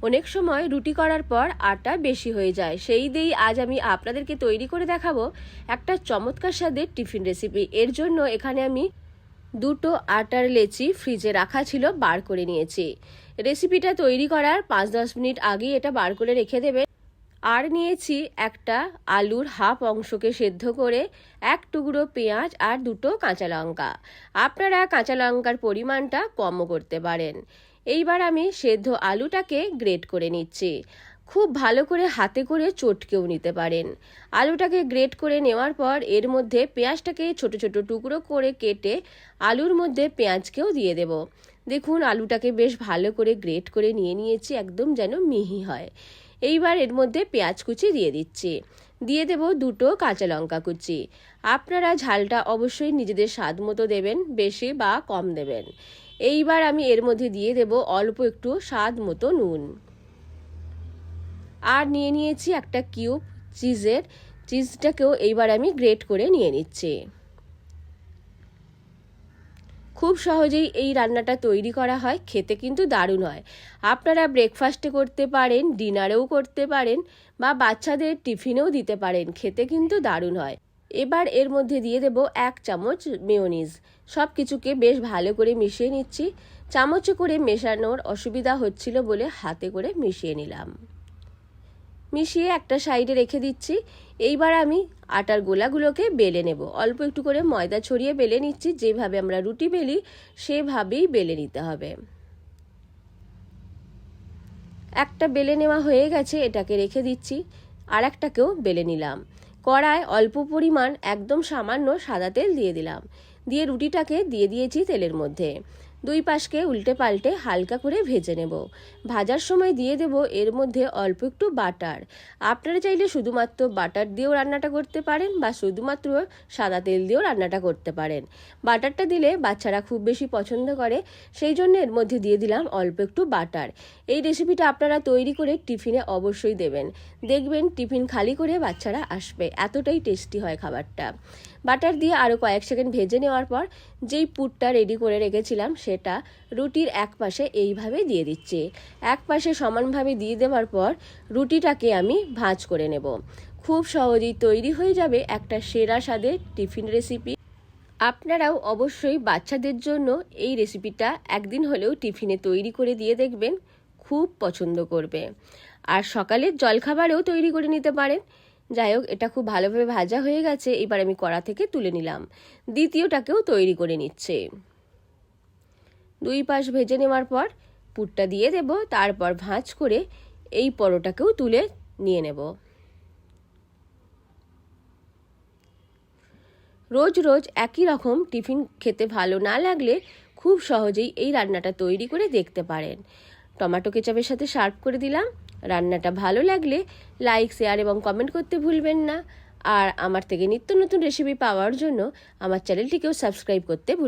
অনেক সময় রুটি করার পর আটা বেশি হয়ে যায়, সেই দিয়েই আজ আমি আপনাদেরকে তৈরি করে দেখাবো একটা চমৎকার স্বাদের টিফিন রেসিপি। এর জন্য এখানে আমি দুটো আটার লেচি ফ্রিজে রাখা ছিল, বার করে নিয়েছি। রেসিপিটা তৈরি করার 5-10 মিনিট আগেই এটা বার করে রেখে দেবে। আর নিয়েছি একটা আলুর হাফ অংশকে সেদ্ধ করে, এক টুকরো পেঁয়াজ আর দুটো কাঁচা লঙ্কা। আপনারা কাঁচা লঙ্কার পরিমাণটা কমও করতে পারেন। এইবার আমি সেদ্ধ আলুটাকে গ্রেট করে নিচ্ছি। খুব ভালো করে হাতে করে চটকেও নিতে পারেন। আলুটাকে গ্রেট করে নেওয়ার পর এর মধ্যে পেঁয়াজটাকে ছোট ছোট টুকরো করে কেটে আলুর মধ্যে পেঁয়াজকেও দিয়ে দেব। দেখুন, আলুটাকে বেশ ভালো করে গ্রেট করে নিয়েছি, একদম যেন মিহি হয়। এইবার এর মধ্যে পেঁয়াজ কুচি দিয়ে দিচ্ছি, দিয়ে দেব দুটো কাঁচা লঙ্কা কুচি। আপনারা ঝালটা অবশ্যই নিজেদের স্বাদ মতো দেবেন, বেশি বা কম দেবেন। এইবার আমি এর মধ্যে দিয়ে দেব অল্প একটু স্বাদ মতো নুন। আর নিয়েছি একটা কিউব চিজটাকেও এইবার আমি গ্রেট করে নিয়ে নিচ্ছি। খুব সহজেই এই রান্নাটা তৈরি করা হয়, খেতে কিন্তু দারুণ হয়। আপনারা ব্রেকফাস্টে করতে পারেন, ডিনারেও করতে পারেন, বা বাচ্চাদের টিফিনেও দিতে পারেন, খেতে কিন্তু দারুণ হয়। এবার এর মধ্যে দিয়ে দেব 1 চামচ মেয়োনিজ। সব কিছুকে বেশ ভালো করে মিশিয়ে নিচ্ছি। চামচে করে মেশানোর অসুবিধা হচ্ছিল বলে হাতে করে মিশিয়ে নিলাম। মিশিয়ে একটা সাইডে রেখে দিচ্ছি। এইবার আমি আটার গোলাগুলোকে বেলে নেব। অল্প একটু করে ময়দা ছড়িয়ে বেলে নিচ্ছি, যেভাবে আমরা রুটি বেলি সেভাবেই বেলে নিতে হবে। একটা বেলে নেওয়া হয়ে গেছে, এটাকে রেখে দিচ্ছি। আর একটাকেও বেলে নিলাম। কড়ায় অল্প পরিমাণ একদম সামান্য সাদা তেল দিয়ে দিলাম, দিয়ে রুটিটাকে দিয়ে দিয়েছি তেলের মধ্যে। দুই পাশকে উল্টে পাল্টে হালকা করে ভেজে নেব। ভাজার সময় দিয়ে দেব এর মধ্যে অল্প একটু বাটার। আপনারা চাইলে শুধুমাত্র বাটার দিয়েও রান্নাটা করতে পারেন, বা শুধুমাত্র সাদা তেল দিয়েও রান্নাটা করতে পারেন। বাটারটা দিলে বাচ্চারা খুব বেশি পছন্দ করে, সেই জন্য এর মধ্যে দিয়ে দিলাম অল্প একটু বাটার। এই রেসিপিটা আপনারা তৈরি করে টিফিনে অবশ্যই দেবেন, দেখবেন টিফিন খালি করে বাচ্চারা আসবে, এতটাই টেস্টি হয় খাবারটা। বাটার দিয়ে আরও কয়েক সেকেন্ড ভেজে নেওয়ার পর যেই পুরটা রেডি করে রেখেছিলাম সেটা রুটির এক পাশে এইভাবে দিয়ে দিচ্ছি। এক পাশে সমানভাবে দিয়ে দেওয়ার পর রুটিটাকে আমি ভাঁজ করে নেব। খুব সহজেই তৈরি হয়ে যাবে একটা সেরা স্বাদের টিফিন রেসিপি। আপনারাও অবশ্যই বাচ্চাদের জন্য এই রেসিপিটা একদিন হলেও টিফিনে তৈরি করে দিয়ে দেখবেন, খুব পছন্দ করবে। আর সকালের জলখাবারেও তৈরি করে নিতে পারেন। যাই হোক, এটা খুব ভালোভাবে ভাজা হয়ে গেছে, এবার আমি কড়া থেকে তুলে নিলাম। দ্বিতীয়টাকেও তৈরি করে নিচ্ছে। দুই পাশ ভেজে নেওয়ার পর পুরটা দিয়ে দেব, তারপর ভাঁজ করে এই পরোটাকেও তুলে নিয়ে নেব। রোজ রোজ একই রকম টিফিন খেতে ভালো না লাগলে খুব সহজেই এই রান্নাটা তৈরি করে দেখতে পারেন। টমেটো কেচাপের সাথে সার্ভ করে দিলাম। রান্নাটা ভালো লাগলে লাইক, শেয়ার এবং কমেন্ট করতে ভুলবেন না। আর আমার থেকে নিত্য নতুন রেসিপি পাওয়ার জন্য আমার চ্যানেলটিকেও সাবস্ক্রাইব করতে ভুলবেন না।